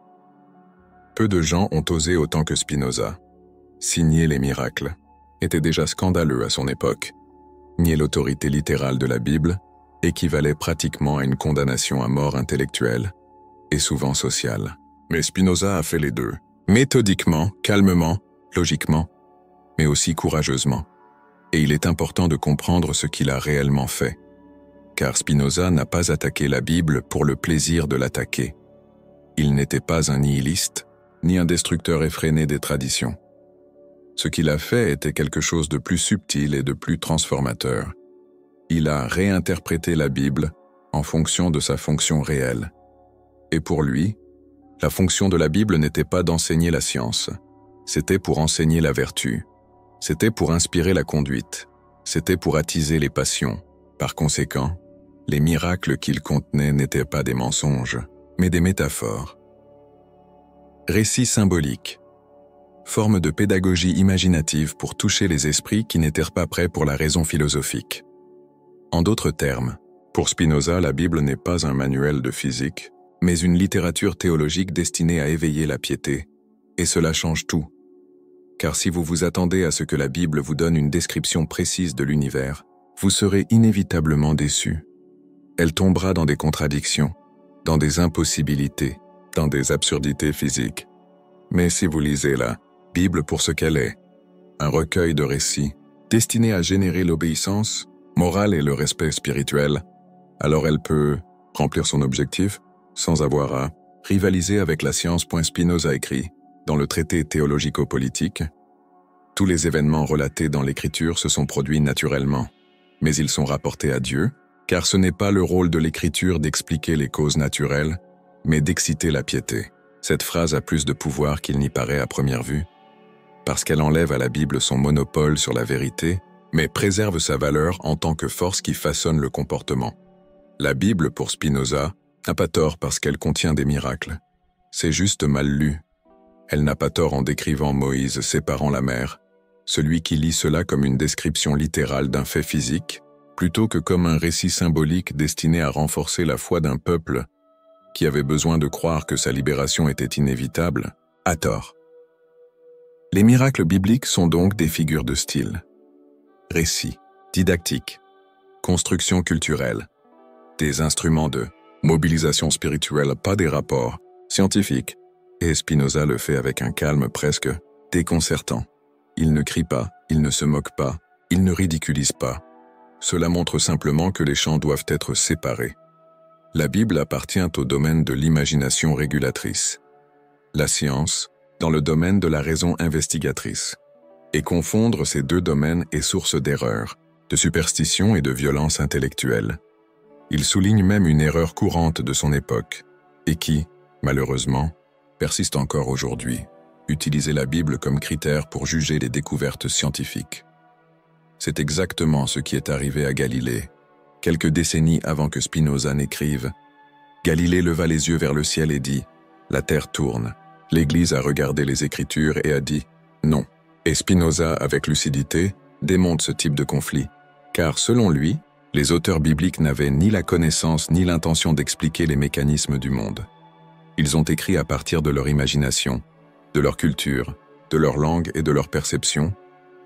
Peu de gens ont osé autant que Spinoza. Signer les miracles était déjà scandaleux à son époque. Nier l'autorité littérale de la Bible équivalait pratiquement à une condamnation à mort intellectuelle et souvent sociale. Mais Spinoza a fait les deux, méthodiquement, calmement, logiquement, mais aussi courageusement. Et il est important de comprendre ce qu'il a réellement fait. Car Spinoza n'a pas attaqué la Bible pour le plaisir de l'attaquer. Il n'était pas un nihiliste, ni un destructeur effréné des traditions. Ce qu'il a fait était quelque chose de plus subtil et de plus transformateur. Il a réinterprété la Bible en fonction de sa fonction réelle. Et pour lui, la fonction de la Bible n'était pas d'enseigner la science, c'était pour enseigner la vertu, c'était pour inspirer la conduite, c'était pour attiser les passions. Par conséquent, les miracles qu'il contenait n'étaient pas des mensonges, mais des métaphores. Récits symboliques. forme de pédagogie imaginative pour toucher les esprits qui n'étaient pas prêts pour la raison philosophique. En d'autres termes, pour Spinoza, la Bible n'est pas un manuel de physique, mais une littérature théologique destinée à éveiller la piété, et cela change tout. Car si vous vous attendez à ce que la Bible vous donne une description précise de l'univers, vous serez inévitablement déçu. Elle tombera dans des contradictions, dans des impossibilités, dans des absurdités physiques. Mais si vous lisez la Bible pour ce qu'elle est, un recueil de récits destiné à générer l'obéissance morale et le respect spirituel, alors elle peut remplir son objectif sans avoir à rivaliser avec la science. Spinoza écrit dans le traité théologico-politique, tous les événements relatés dans l'Écriture se sont produits naturellement, mais ils sont rapportés à Dieu, car ce n'est pas le rôle de l'Écriture d'expliquer les causes naturelles, mais d'exciter la piété. Cette phrase a plus de pouvoir qu'il n'y paraît à première vue, parce qu'elle enlève à la Bible son monopole sur la vérité, mais préserve sa valeur en tant que force qui façonne le comportement. La Bible, pour Spinoza, n'a pas tort parce qu'elle contient des miracles. C'est juste mal lu. Elle n'a pas tort en décrivant Moïse séparant la mer, celui qui lit cela comme une description littérale d'un fait physique, plutôt que comme un récit symbolique destiné à renforcer la foi d'un peuple qui avait besoin de croire que sa libération était inévitable, a tort. Les miracles bibliques sont donc des figures de style. Récits, didactiques, construction culturelle, des instruments de mobilisation spirituelle, pas des rapports scientifiques. Et Spinoza le fait avec un calme presque déconcertant. Il ne crie pas, il ne se moque pas, il ne ridiculise pas. Cela montre simplement que les champs doivent être séparés. La Bible appartient au domaine de l'imagination régulatrice. La science, dans le domaine de la raison investigatrice. Et confondre ces deux domaines est source d'erreurs, de superstition et de violence intellectuelle. Il souligne même une erreur courante de son époque, et qui, malheureusement, persiste encore aujourd'hui, utiliser la Bible comme critère pour juger les découvertes scientifiques. C'est exactement ce qui est arrivé à Galilée, quelques décennies avant que Spinoza n'écrive. Galilée leva les yeux vers le ciel et dit « La terre tourne ». L'Église a regardé les Écritures et a dit « Non ». Et Spinoza, avec lucidité, démonte ce type de conflit, car selon lui, les auteurs bibliques n'avaient ni la connaissance ni l'intention d'expliquer les mécanismes du monde. Ils ont écrit à partir de leur imagination, de leur culture, de leur langue et de leur perception,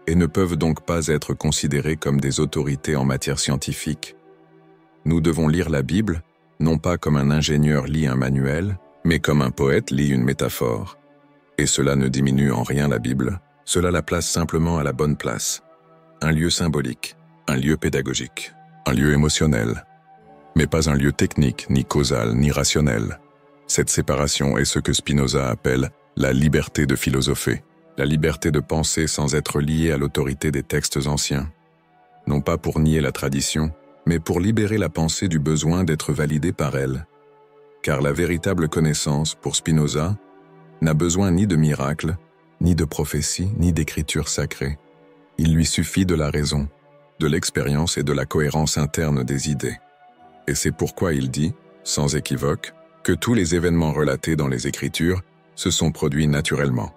et ne peuvent donc pas être considérés comme des autorités en matière scientifique. Nous devons lire la Bible, non pas comme un ingénieur lit un manuel, mais comme un poète lit une métaphore. Et cela ne diminue en rien la Bible, cela la place simplement à la bonne place. Un lieu symbolique, un lieu pédagogique, un lieu émotionnel, mais pas un lieu technique, ni causal, ni rationnel. Cette séparation est ce que Spinoza appelle la liberté de philosopher, la liberté de penser sans être lié à l'autorité des textes anciens. Non pas pour nier la tradition, mais pour libérer la pensée du besoin d'être validée par elle. Car la véritable connaissance, pour Spinoza, n'a besoin ni de miracles, ni de prophéties, ni d'écriture sacrée. Il lui suffit de la raison, de l'expérience et de la cohérence interne des idées. Et c'est pourquoi il dit, sans équivoque, que tous les événements relatés dans les Écritures se sont produits naturellement.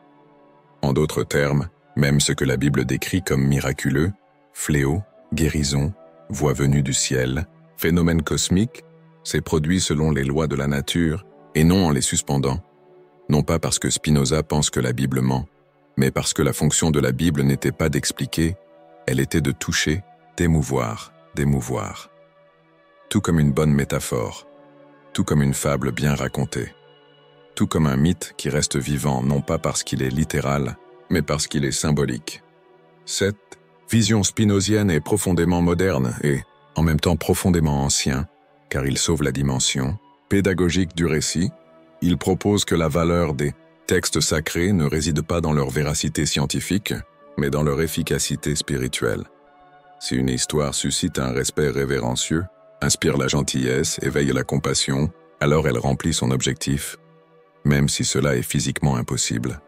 En d'autres termes, même ce que la Bible décrit comme miraculeux, fléau, guérison, voix venue du ciel, phénomène cosmique, s'est produit selon les lois de la nature et non en les suspendant, non pas parce que Spinoza pense que la Bible ment, mais parce que la fonction de la Bible n'était pas d'expliquer, elle était de toucher, d'émouvoir, d'émouvoir. Tout comme une bonne métaphore, tout comme une fable bien racontée, tout comme un mythe qui reste vivant non pas parce qu'il est littéral, mais parce qu'il est symbolique. Cette vision spinozienne est profondément moderne et, en même temps profondément ancien, car il sauve la dimension pédagogique du récit. Il propose que la valeur des textes sacrés ne réside pas dans leur véracité scientifique, mais dans leur efficacité spirituelle. Si une histoire suscite un respect révérencieux, inspire la gentillesse, éveille la compassion, alors elle remplit son objectif, même si cela est physiquement impossible.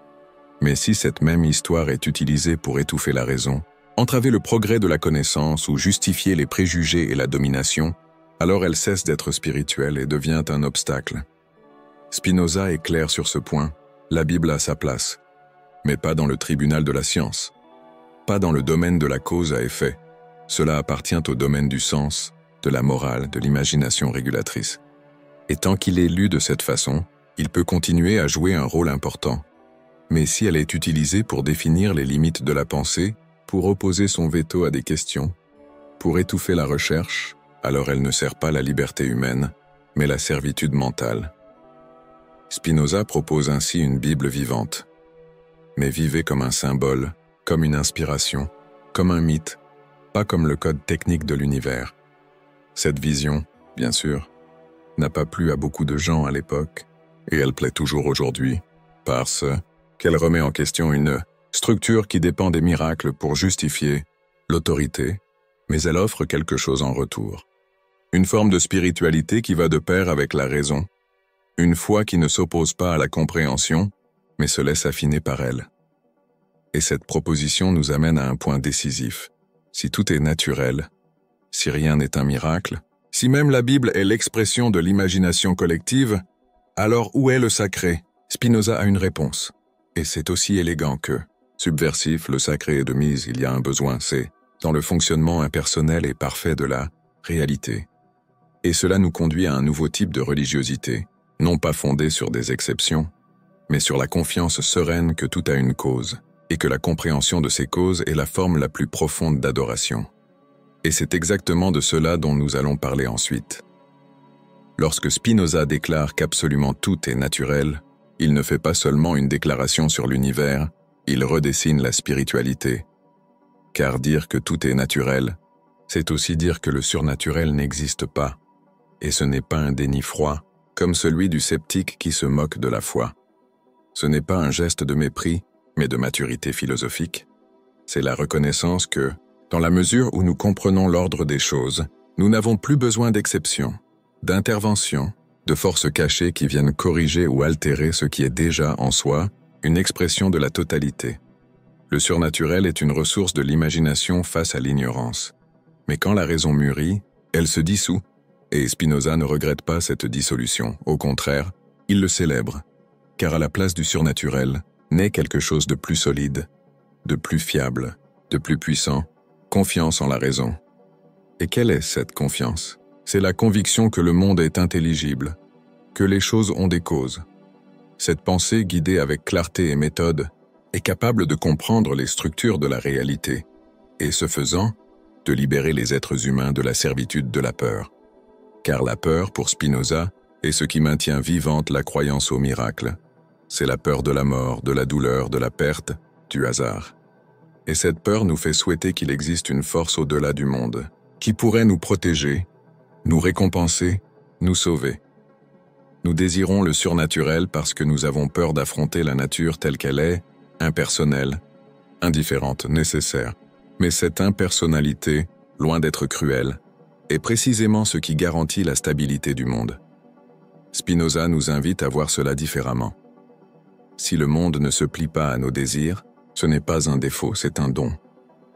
Mais si cette même histoire est utilisée pour étouffer la raison, entraver le progrès de la connaissance ou justifier les préjugés et la domination, alors elle cesse d'être spirituelle et devient un obstacle. Spinoza est clair sur ce point, la Bible a sa place, mais pas dans le tribunal de la science. Pas dans le domaine de la cause à effet. Cela appartient au domaine du sens, de la morale, de l'imagination régulatrice. Et tant qu'il est lu de cette façon, il peut continuer à jouer un rôle important. Mais si elle est utilisée pour définir les limites de la pensée, pour opposer son veto à des questions, pour étouffer la recherche, alors elle ne sert pas la liberté humaine, mais la servitude mentale. Spinoza propose ainsi une Bible vivante. Mais vivez comme un symbole, comme une inspiration, comme un mythe, pas comme le code technique de l'univers. Cette vision, bien sûr, n'a pas plu à beaucoup de gens à l'époque, et elle plaît toujours aujourd'hui, parce qu'elle remet en question une structure qui dépend des miracles pour justifier l'autorité, mais elle offre quelque chose en retour. Une forme de spiritualité qui va de pair avec la raison, une foi qui ne s'oppose pas à la compréhension, mais se laisse affiner par elle. Et cette proposition nous amène à un point décisif. Si tout est naturel, si rien n'est un miracle, si même la Bible est l'expression de l'imagination collective, alors où est le sacré? Spinoza a une réponse. Et c'est aussi élégant que, subversif, le sacré est de mise, il y a un besoin, c'est dans le fonctionnement impersonnel et parfait de la réalité. Et cela nous conduit à un nouveau type de religiosité, non pas fondée sur des exceptions, mais sur la confiance sereine que tout a une cause, et que la compréhension de ces causes est la forme la plus profonde d'adoration. Et c'est exactement de cela dont nous allons parler ensuite. Lorsque Spinoza déclare qu'absolument tout est naturel, il ne fait pas seulement une déclaration sur l'univers, il redessine la spiritualité. Car dire que tout est naturel, c'est aussi dire que le surnaturel n'existe pas. Et ce n'est pas un déni froid, comme celui du sceptique qui se moque de la foi. Ce n'est pas un geste de mépris, mais de maturité philosophique. C'est la reconnaissance que, dans la mesure où nous comprenons l'ordre des choses, nous n'avons plus besoin d'exceptions, d'interventions, de forces cachées qui viennent corriger ou altérer ce qui est déjà en soi une expression de la totalité. Le surnaturel est une ressource de l'imagination face à l'ignorance. Mais quand la raison mûrit, elle se dissout, et Spinoza ne regrette pas cette dissolution. Au contraire, il le célèbre, car à la place du surnaturel naît quelque chose de plus solide, de plus fiable, de plus puissant, confiance en la raison. Et quelle est cette confiance? C'est la conviction que le monde est intelligible, que les choses ont des causes. Cette pensée, guidée avec clarté et méthode, est capable de comprendre les structures de la réalité, et ce faisant, de libérer les êtres humains de la servitude de la peur. Car la peur, pour Spinoza, est ce qui maintient vivante la croyance au miracle. C'est la peur de la mort, de la douleur, de la perte, du hasard. Et cette peur nous fait souhaiter qu'il existe une force au-delà du monde, qui pourrait nous protéger, nous récompenser, nous sauver. Nous désirons le surnaturel parce que nous avons peur d'affronter la nature telle qu'elle est, impersonnelle, indifférente, nécessaire. Mais cette impersonnalité, loin d'être cruelle, est précisément ce qui garantit la stabilité du monde. Spinoza nous invite à voir cela différemment. Si le monde ne se plie pas à nos désirs, ce n'est pas un défaut, c'est un don.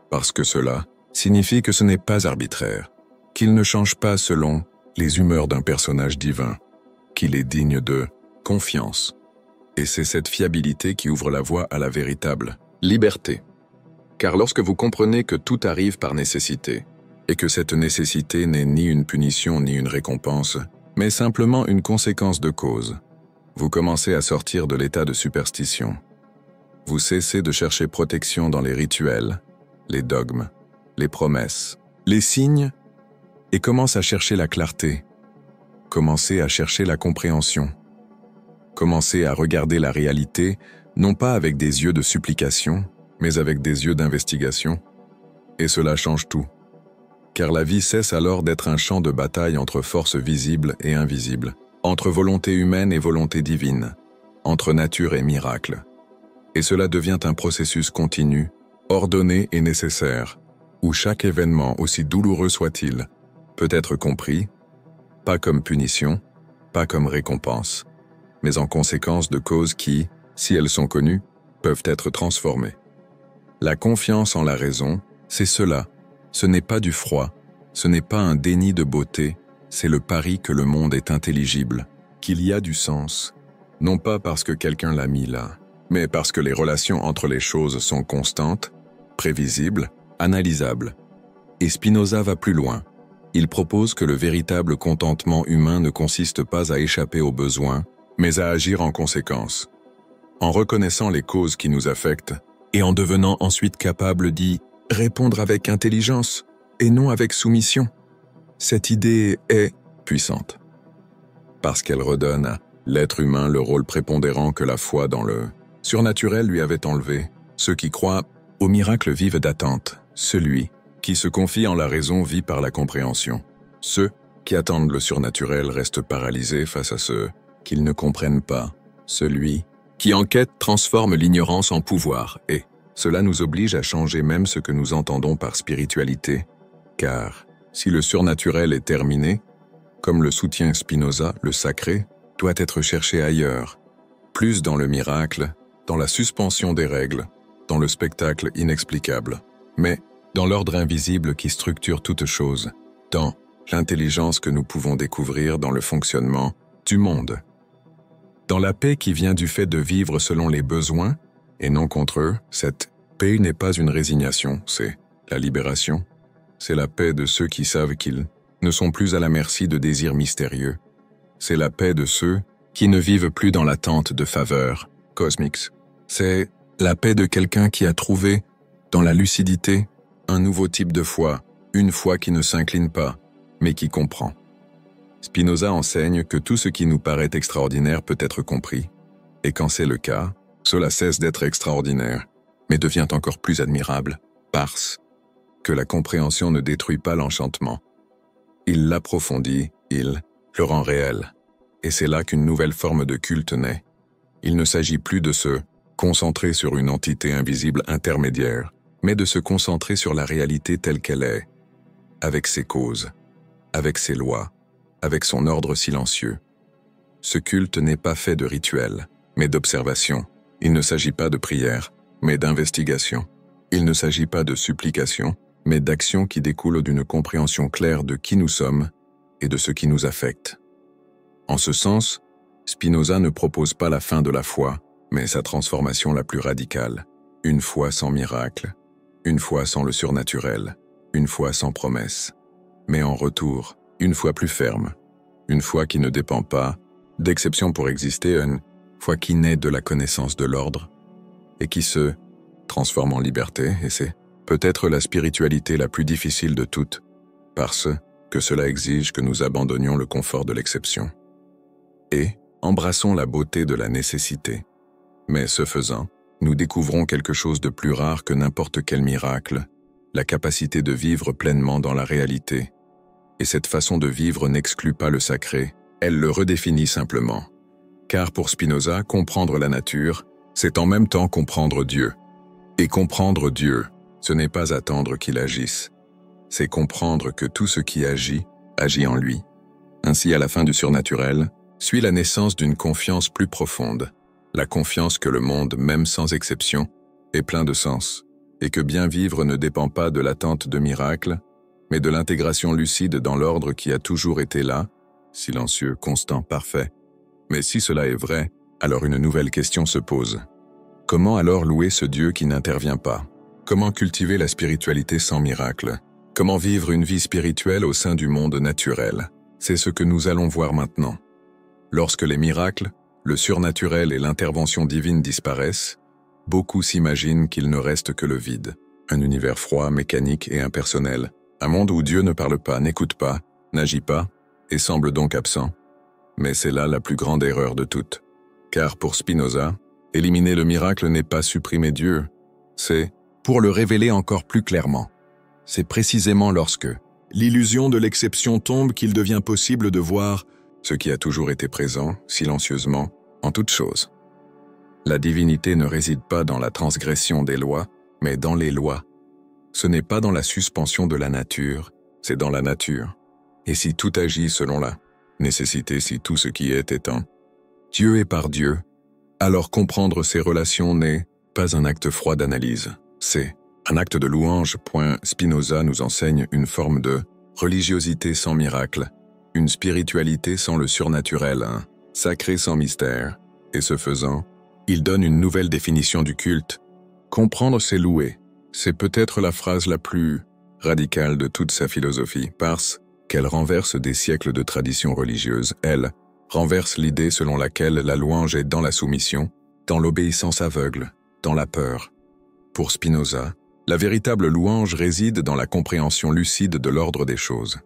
Parce que cela signifie que ce n'est pas arbitraire, qu'il ne change pas selon les humeurs d'un personnage divin, qu'il est digne de confiance. Et c'est cette fiabilité qui ouvre la voie à la véritable liberté. Car lorsque vous comprenez que tout arrive par nécessité, et que cette nécessité n'est ni une punition ni une récompense, mais simplement une conséquence de cause, vous commencez à sortir de l'état de superstition. Vous cessez de chercher protection dans les rituels, les dogmes, les promesses, les signes, et commencez à chercher la clarté. Commencez à chercher la compréhension. Commencez à regarder la réalité, non pas avec des yeux de supplication, mais avec des yeux d'investigation. Et cela change tout. Car la vie cesse alors d'être un champ de bataille entre forces visibles et invisibles, entre volonté humaine et volonté divine, entre nature et miracle. Et cela devient un processus continu, ordonné et nécessaire, où chaque événement, aussi douloureux soit-il, peut être compris, pas comme punition, pas comme récompense, mais en conséquence de causes qui, si elles sont connues, peuvent être transformées. La confiance en la raison, c'est cela. Ce n'est pas du froid, ce n'est pas un déni de beauté, c'est le pari que le monde est intelligible, qu'il y a du sens, non pas parce que quelqu'un l'a mis là, mais parce que les relations entre les choses sont constantes, prévisibles, analysables. Et Spinoza va plus loin. Il propose que le véritable contentement humain ne consiste pas à échapper aux besoins, mais à agir en conséquence. En reconnaissant les causes qui nous affectent, et en devenant ensuite capable d'y répondre avec intelligence, et non avec soumission. Cette idée est puissante, parce qu'elle redonne à l'être humain le rôle prépondérant que la foi dans le surnaturel lui avait enlevé. Ceux qui croient au miracle vivent d'attente. Celui qui se confie en la raison vit par la compréhension. Ceux qui attendent le surnaturel restent paralysés face à ceux qu'ils ne comprennent pas. Celui qui enquête transforme l'ignorance en pouvoir, et cela nous oblige à changer même ce que nous entendons par spiritualité, car si le surnaturel est terminé, comme le soutient Spinoza, le sacré doit être cherché ailleurs, plus dans le miracle, dans la suspension des règles, dans le spectacle inexplicable, mais dans l'ordre invisible qui structure toute chose, dans l'intelligence que nous pouvons découvrir dans le fonctionnement du monde. Dans la paix qui vient du fait de vivre selon les besoins, et non contre eux, cette paix n'est pas une résignation, c'est la libération. C'est la paix de ceux qui savent qu'ils ne sont plus à la merci de désirs mystérieux. C'est la paix de ceux qui ne vivent plus dans l'attente de faveurs cosmiques. C'est la paix de quelqu'un qui a trouvé, dans la lucidité, un nouveau type de foi, une foi qui ne s'incline pas, mais qui comprend. Spinoza enseigne que tout ce qui nous paraît extraordinaire peut être compris, et quand c'est le cas, cela cesse d'être extraordinaire, mais devient encore plus admirable, parce que la compréhension ne détruit pas l'enchantement. Il l'approfondit, il le rend réel, et c'est là qu'une nouvelle forme de culte naît. Il ne s'agit plus de se concentrer sur une entité invisible intermédiaire, mais de se concentrer sur la réalité telle qu'elle est, avec ses causes, avec ses lois, avec son ordre silencieux. Ce culte n'est pas fait de rituels, mais d'observation. Il ne s'agit pas de prière, mais d'investigation. Il ne s'agit pas de supplication, mais d'action qui découle d'une compréhension claire de qui nous sommes et de ce qui nous affecte. En ce sens, Spinoza ne propose pas la fin de la foi, mais sa transformation la plus radicale. Une foi sans miracle, une foi sans le surnaturel, une foi sans promesse. Mais en retour, une foi plus ferme, une foi qui ne dépend pas d'exception pour exister, une foi qui naît de la connaissance de l'ordre et qui se transforme en liberté, et c'est peut-être la spiritualité la plus difficile de toutes, parce que cela exige que nous abandonnions le confort de l'exception. Et embrassons la beauté de la nécessité. Mais ce faisant, nous découvrons quelque chose de plus rare que n'importe quel miracle, la capacité de vivre pleinement dans la réalité. Et cette façon de vivre n'exclut pas le sacré, elle le redéfinit simplement. Car pour Spinoza, comprendre la nature, c'est en même temps comprendre Dieu. Et comprendre Dieu, ce n'est pas attendre qu'il agisse, c'est comprendre que tout ce qui agit, agit en lui. Ainsi, à la fin du surnaturel, suit la naissance d'une confiance plus profonde, la confiance que le monde, même sans exception, est plein de sens, et que bien vivre ne dépend pas de l'attente de miracles, mais de l'intégration lucide dans l'ordre qui a toujours été là, silencieux, constant, parfait. Mais si cela est vrai, alors une nouvelle question se pose. Comment alors louer ce Dieu qui n'intervient pas? Comment cultiver la spiritualité sans miracle? Comment vivre une vie spirituelle au sein du monde naturel? C'est ce que nous allons voir maintenant. Lorsque les miracles, le surnaturel et l'intervention divine disparaissent, beaucoup s'imaginent qu'il ne reste que le vide. Un univers froid, mécanique et impersonnel. Un monde où Dieu ne parle pas, n'écoute pas, n'agit pas, et semble donc absent. Mais c'est là la plus grande erreur de toutes. Car pour Spinoza, éliminer le miracle n'est pas supprimer Dieu, c'est pour le révéler encore plus clairement. C'est précisément lorsque l'illusion de l'exception tombe qu'il devient possible de voir ce qui a toujours été présent, silencieusement, en toute chose. La divinité ne réside pas dans la transgression des lois, mais dans les lois. Ce n'est pas dans la suspension de la nature, c'est dans la nature. Et si tout agit selon la nécessité, si tout ce qui est un Dieu et par Dieu, alors comprendre ces relations n'est pas un acte froid d'analyse, c'est un acte de louange. Spinoza nous enseigne une forme de religiosité sans miracle, une spiritualité sans le surnaturel, un sacré sans mystère, et ce faisant, Il donne une nouvelle définition du culte. Comprendre, c'est louer. C'est peut-être la phrase la plus radicale de toute sa philosophie, parce qu'elle renverse des siècles de traditions religieuses. Elle renverse l'idée selon laquelle la louange est dans la soumission, dans l'obéissance aveugle, dans la peur. Pour Spinoza, la véritable louange réside dans la compréhension lucide de l'ordre des choses,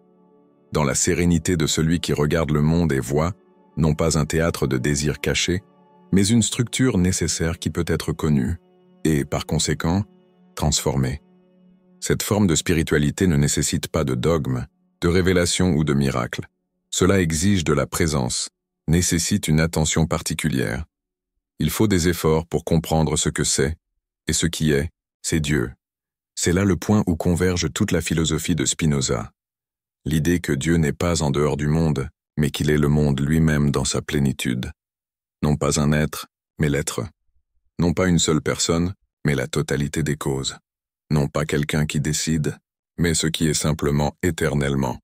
dans la sérénité de celui qui regarde le monde et voit, non pas un théâtre de désirs cachés, mais une structure nécessaire qui peut être connue, et par conséquent, transformée. Cette forme de spiritualité ne nécessite pas de dogme, de révélation ou de miracle. Cela exige de la présence, nécessite une attention particulière. Il faut des efforts pour comprendre ce que c'est, et ce qui est, c'est Dieu. C'est là le point où converge toute la philosophie de Spinoza. L'idée que Dieu n'est pas en dehors du monde, mais qu'il est le monde lui-même dans sa plénitude. Non pas un être, mais l'être. Non pas une seule personne, mais la totalité des causes. Non pas quelqu'un qui décide, mais ce qui est simplement éternellement,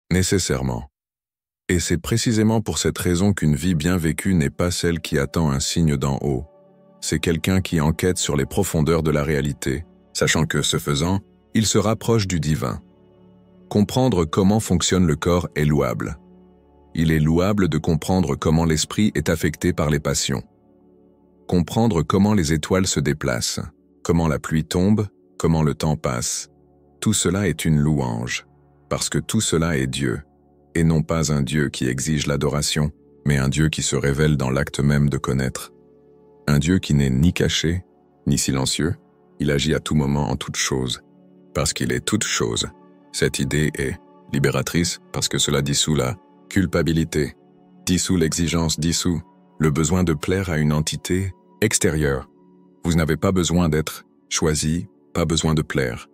nécessairement. Et c'est précisément pour cette raison qu'une vie bien vécue n'est pas celle qui attend un signe d'en haut. C'est quelqu'un qui enquête sur les profondeurs de la réalité, sachant que, ce faisant, il se rapproche du divin. Comprendre comment fonctionne le corps est louable. Il est louable de comprendre comment l'esprit est affecté par les passions. Comprendre comment les étoiles se déplacent, comment la pluie tombe, comment le temps passe. Tout cela est une louange, parce que tout cela est Dieu, et non pas un Dieu qui exige l'adoration, mais un Dieu qui se révèle dans l'acte même de connaître. Un Dieu qui n'est ni caché, ni silencieux, il agit à tout moment en toute chose, parce qu'il est toute chose. Cette idée est libératrice parce que cela dissout la culpabilité, dissout l'exigence, dissout le besoin de plaire à une entité extérieure. Vous n'avez pas besoin d'être choisi, pas besoin de plaire.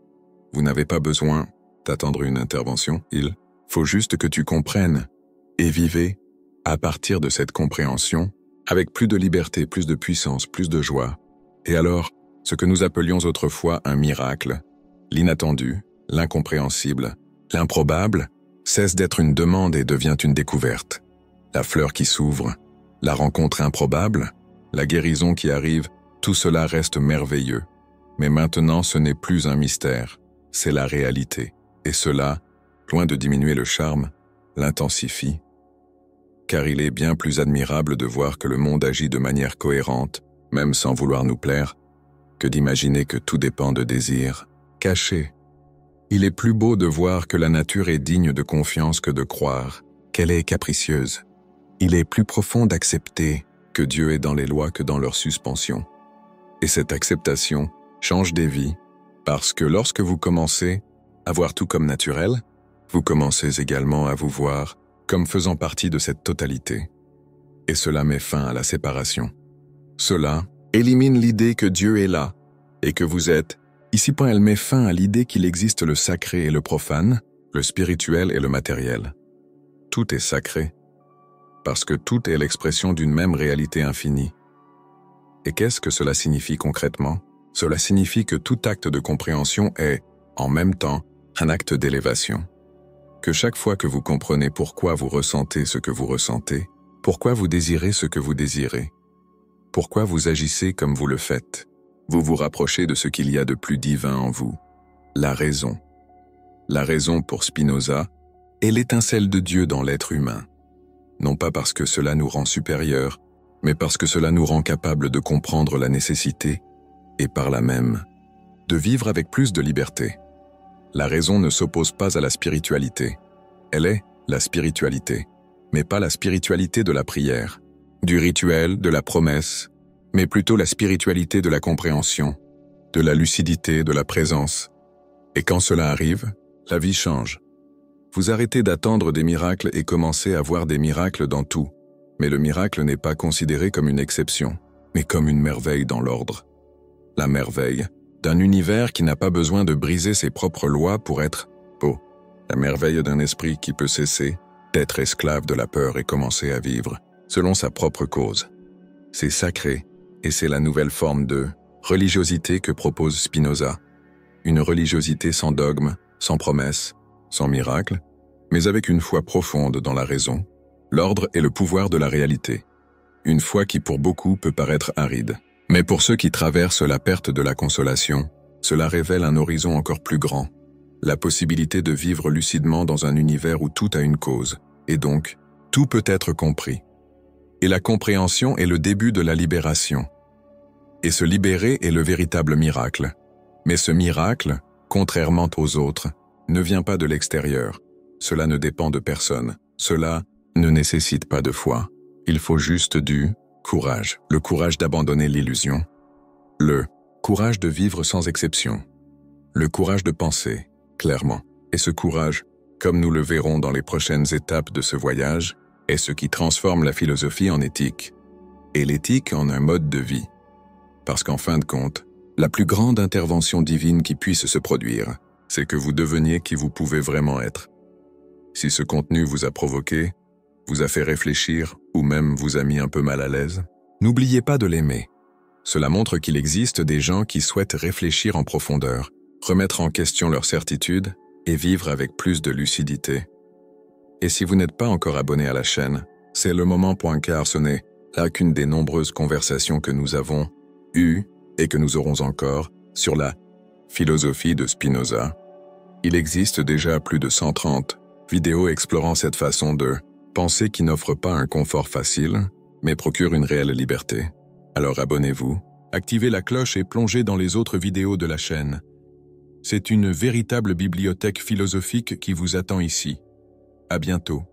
Vous n'avez pas besoin d'attendre une intervention, il faut juste que tu comprennes et vivez à partir de cette compréhension avec plus de liberté, plus de puissance, plus de joie. Et alors, ce que nous appelions autrefois un miracle, l'inattendu, l'incompréhensible, l'improbable, cesse d'être une demande et devient une découverte. La fleur qui s'ouvre, la rencontre improbable, la guérison qui arrive, tout cela reste merveilleux. Mais maintenant, ce n'est plus un mystère, c'est la réalité. Et cela, loin de diminuer le charme, l'intensifie. Car il est bien plus admirable de voir que le monde agit de manière cohérente, même sans vouloir nous plaire, que d'imaginer que tout dépend de désirs cachés. Il est plus beau de voir que la nature est digne de confiance que de croire qu'elle est capricieuse. Il est plus profond d'accepter que Dieu est dans les lois que dans leur suspension. Et cette acceptation change des vies, parce que lorsque vous commencez à voir tout comme naturel, vous commencez également à vous voir comme faisant partie de cette totalité. Et cela met fin à la séparation. Cela élimine l'idée que Dieu est là et que vous êtes. Ici, elle met fin à l'idée qu'il existe le sacré et le profane, le spirituel et le matériel. Tout est sacré, parce que tout est l'expression d'une même réalité infinie. Et qu'est-ce que cela signifie concrètement? Cela signifie que tout acte de compréhension est, en même temps, un acte d'élévation. Que chaque fois que vous comprenez pourquoi vous ressentez ce que vous ressentez, pourquoi vous désirez ce que vous désirez, pourquoi vous agissez comme vous le faites, vous vous rapprochez de ce qu'il y a de plus divin en vous, la raison. La raison, pour Spinoza, est l'étincelle de Dieu dans l'être humain. Non pas parce que cela nous rend supérieurs, mais parce que cela nous rend capables de comprendre la nécessité, et par là même, de vivre avec plus de liberté. La raison ne s'oppose pas à la spiritualité. Elle est la spiritualité, mais pas la spiritualité de la prière, du rituel, de la promesse, mais plutôt la spiritualité de la compréhension, de la lucidité, de la présence. Et quand cela arrive, la vie change. Vous arrêtez d'attendre des miracles et commencez à voir des miracles dans tout. Mais le miracle n'est pas considéré comme une exception, mais comme une merveille dans l'ordre. La merveille d'un univers qui n'a pas besoin de briser ses propres lois pour être beau. La merveille d'un esprit qui peut cesser d'être esclave de la peur et commencer à vivre selon sa propre cause. C'est sacré, et c'est la nouvelle forme de religiosité que propose Spinoza. Une religiosité sans dogme, sans promesse, sans miracle, mais avec une foi profonde dans la raison, l'ordre et le pouvoir de la réalité. une foi qui pour beaucoup peut paraître aride. Mais pour ceux qui traversent la perte de la consolation, cela révèle un horizon encore plus grand, la possibilité de vivre lucidement dans un univers où tout a une cause, et donc, tout peut être compris. Et la compréhension est le début de la libération. Et se libérer est le véritable miracle. Mais ce miracle, contrairement aux autres, ne vient pas de l'extérieur. Cela ne dépend de personne. Cela ne nécessite pas de foi. Il faut juste du courage. Le courage d'abandonner l'illusion. Le courage de vivre sans exception. Le courage de penser, clairement. Et ce courage, comme nous le verrons dans les prochaines étapes de ce voyage, est ce qui transforme la philosophie en éthique. Et l'éthique en un mode de vie. Parce qu'en fin de compte, la plus grande intervention divine qui puisse se produire, c'est que vous deveniez qui vous pouvez vraiment être. Si ce contenu vous a provoqué, vous a fait réfléchir ou même vous a mis un peu mal à l'aise, n'oubliez pas de l'aimer. Cela montre qu'il existe des gens qui souhaitent réfléchir en profondeur, remettre en question leurs certitudes et vivre avec plus de lucidité. Et si vous n'êtes pas encore abonné à la chaîne, c'est le moment car ce n'est là qu'une des nombreuses conversations que nous avons eues et que nous aurons encore sur la philosophie de Spinoza. Il existe déjà plus de 130 vidéos explorant cette façon de penser qui n'offre pas un confort facile, mais procure une réelle liberté. Alors abonnez-vous, activez la cloche et plongez dans les autres vidéos de la chaîne. C'est une véritable bibliothèque philosophique qui vous attend ici. À bientôt.